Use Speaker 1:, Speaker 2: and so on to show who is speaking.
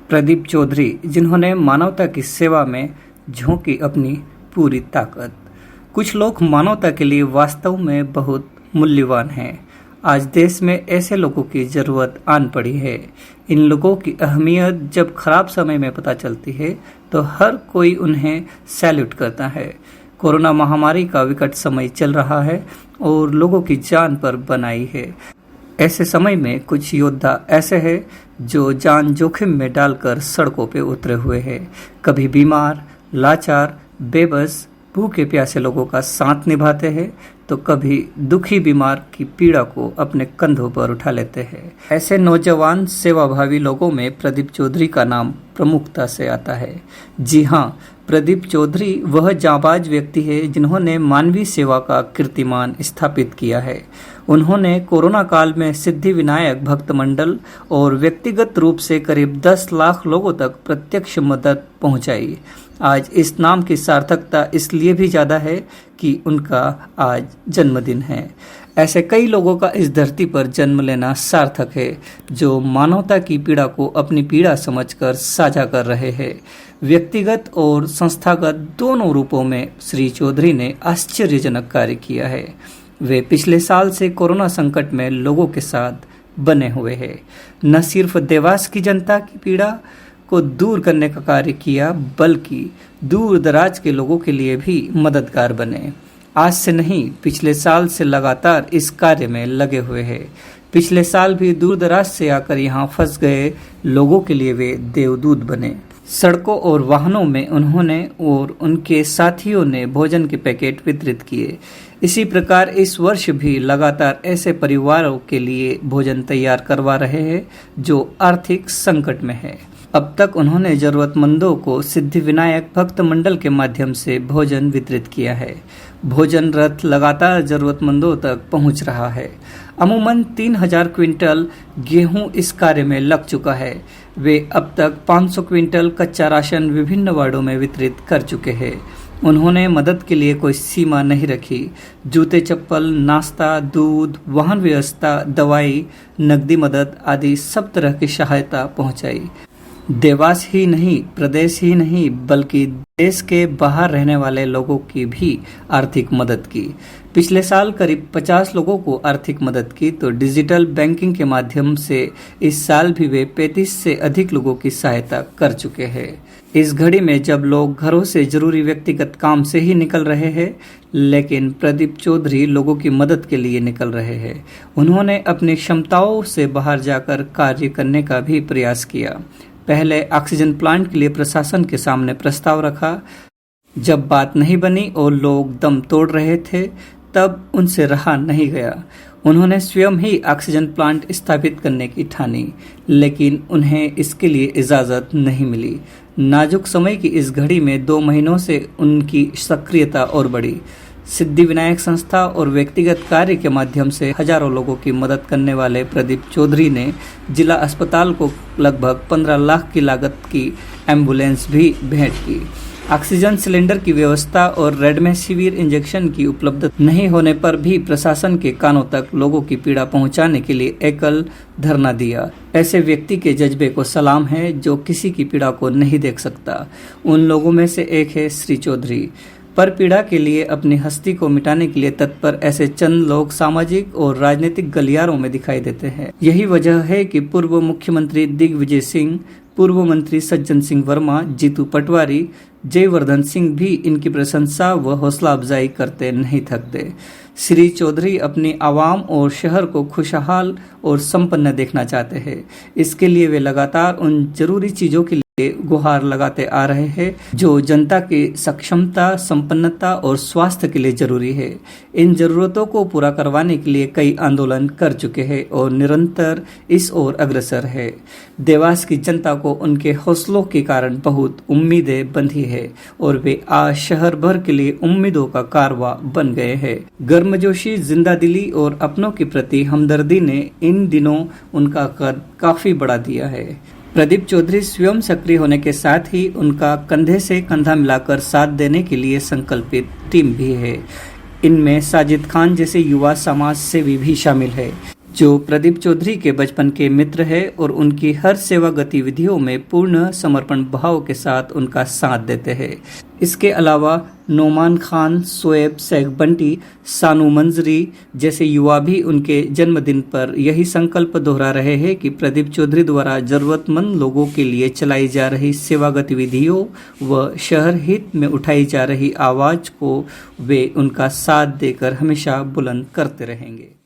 Speaker 1: प्रदीप चौधरी, जिन्होंने मानवता की सेवा में झोंकी अपनी पूरी ताकत। कुछ लोग मानवता के लिए वास्तव में बहुत मूल्यवान हैं। आज देश में ऐसे लोगों की जरूरत आन पड़ी है। इन लोगों की अहमियत जब खराब समय में पता चलती है तो हर कोई उन्हें सैल्यूट करता है। कोरोना महामारी का विकट समय चल रहा है और लोगों की जान पर बनाई है। ऐसे समय में कुछ योद्धा ऐसे हैं जो जान जोखिम में डालकर सड़कों पे उतरे हुए हैं। कभी बीमार, लाचार, बेबस, भूखे प्यासे लोगों का साथ निभाते हैं तो कभी दुखी बीमार की पीड़ा को अपने कंधों पर उठा लेते हैं। ऐसे नौजवान सेवाभावी लोगों में प्रदीप चौधरी का नाम प्रमुखता से आता है। जी हाँ, प्रदीप चौधरी वह जांबाज व्यक्ति है जिन्होंने मानवीय सेवा का कीर्तिमान स्थापित किया है। उन्होंने कोरोना काल में सिद्धि विनायक भक्त मंडल और व्यक्तिगत रूप से करीब 10 लाख लोगों तक प्रत्यक्ष मदद पहुंचाई। आज इस नाम की सार्थकता इसलिए भी ज़्यादा है कि उनका आज जन्मदिन है। ऐसे कई लोगों का इस धरती पर जन्म लेना सार्थक है, जो मानवता की पीड़ा को अपनी पीड़ा समझकर साझा कर रहे हैं। व्यक्तिगत और संस्थागत दोनों रूपों में श्री चौधरी ने आश्चर्यजनक कार्य किया है। वे पिछले साल से कोरोना संकट में लोगों के साथ बने हुए हैं। न सिर्फ देवास की जनता की पीड़ा को दूर करने का कार्य किया, बल्कि दूर दराज के लोगों के लिए भी मददगार बने। आज से नहीं, पिछले साल से लगातार इस कार्य में लगे हुए हैं। पिछले साल भी दूर दराज से आकर यहाँ फंस गए लोगों के लिए वे देवदूत बने। सड़कों और वाहनों में उन्होंने और उनके साथियों ने भोजन के पैकेट वितरित किए। इसी प्रकार इस वर्ष भी लगातार ऐसे परिवारों के लिए भोजन तैयार करवा रहे हैं जो आर्थिक संकट में है। अब तक उन्होंने जरूरतमंदों को सिद्धि विनायक भक्त मंडल के माध्यम से भोजन वितरित किया है। भोजन रथ लगातार जरूरतमंदों तक पहुंच रहा है। अमूमन 3000 क्विंटल गेहूं इस कार्य में लग चुका है। वे अब तक 500 क्विंटल कच्चा राशन विभिन्न वार्डों में वितरित कर चुके हैं। उन्होंने मदद के लिए कोई सीमा नहीं रखी। जूते चप्पल, नाश्ता, दूध, वाहन व्यवस्था, दवाई, नकदी मदद आदि सब तरह की सहायता पहुंचाई। देवास ही नहीं, प्रदेश ही नहीं, बल्कि देश के बाहर रहने वाले लोगों की भी आर्थिक मदद की। पिछले साल करीब 50 लोगों को आर्थिक मदद की तो डिजिटल बैंकिंग के माध्यम से इस साल भी वे 35 से अधिक लोगों की सहायता कर चुके हैं। इस घड़ी में जब लोग घरों से जरूरी व्यक्तिगत काम से ही निकल रहे हैं, लेकिन प्रदीप चौधरी लोगों की मदद के लिए निकल रहे हैं। उन्होंने अपनी क्षमताओं से बाहर जाकर कार्य करने का भी प्रयास किया। पहले ऑक्सीजन प्लांट के लिए प्रशासन के सामने प्रस्ताव रखा। जब बात नहीं बनी और लोग दम तोड़ रहे थे, तब उनसे रहा नहीं गया। उन्होंने स्वयं ही ऑक्सीजन प्लांट स्थापित करने की ठानी, लेकिन उन्हें इसके लिए इजाज़त नहीं मिली। नाजुक समय की इस घड़ी में 2 महीनों से उनकी सक्रियता और बढ़ी। सिद्धि विनायक संस्था और व्यक्तिगत कार्य के माध्यम से हजारों लोगों की मदद करने वाले प्रदीप चौधरी ने जिला अस्पताल को लगभग 15 लाख की लागत की एम्बुलेंस भी भेंट की। ऑक्सीजन सिलेंडर की व्यवस्था और रेमडेसिविर इंजेक्शन की उपलब्धता नहीं होने पर भी प्रशासन के कानों तक लोगों की पीड़ा पहुंचाने के लिए एकल धरना दिया। ऐसे व्यक्ति के जज्बे को सलाम है जो किसी की पीड़ा को नहीं देख सकता। उन लोगों में से एक है श्री चौधरी। पर पीड़ा के लिए अपनी हस्ती को मिटाने के लिए तत्पर ऐसे चंद लोग सामाजिक और राजनीतिक गलियारों में दिखाई देते हैं। यही वजह है कि पूर्व मुख्यमंत्री दिग्विजय सिंह, पूर्व मंत्री सज्जन सिंह वर्मा, जीतू पटवारी, जयवर्धन सिंह भी इनकी प्रशंसा व हौसला अफजाई करते नहीं थकते। श्री चौधरी अपनी आवाम और शहर को खुशहाल और संपन्न देखना चाहते हैं। इसके लिए वे लगातार उन जरूरी चीजों के लिए गुहार लगाते आ रहे हैं जो जनता की सक्षमता, संपन्नता और स्वास्थ्य के लिए जरूरी है। इन जरूरतों को पूरा करवाने के लिए कई आंदोलन कर चुके हैं और निरंतर इस ओर अग्रसर है। देवास की जनता को उनके हौसलों के कारण बहुत उम्मीदें बंधी है और वे आज शहर भर के लिए उम्मीदों का कारवां बन गए हैं। गर्मजोशी, जिंदादिली और अपनों के प्रति हमदर्दी ने इन दिनों उनका कद काफी बढ़ा दिया है। प्रदीप चौधरी स्वयं सक्रिय होने के साथ ही उनका कंधे से कंधा मिलाकर साथ देने के लिए संकल्पित टीम भी है। इनमें साजिद खान जैसे युवा समाज सेवी भी शामिल है। जो प्रदीप चौधरी के बचपन के मित्र है और उनकी हर सेवा गतिविधियों में पूर्ण समर्पण भाव के साथ उनका साथ देते हैं। इसके अलावा नोमान खान, शोएब शेख बंटी, सानू मंजरी जैसे युवा भी उनके जन्मदिन पर यही संकल्प दोहरा रहे हैं कि प्रदीप चौधरी द्वारा जरूरतमंद लोगों के लिए चलाई जा रही सेवा गतिविधियों व शहर हित में उठाई जा रही आवाज को वे उनका साथ देकर हमेशा बुलंद करते रहेंगे।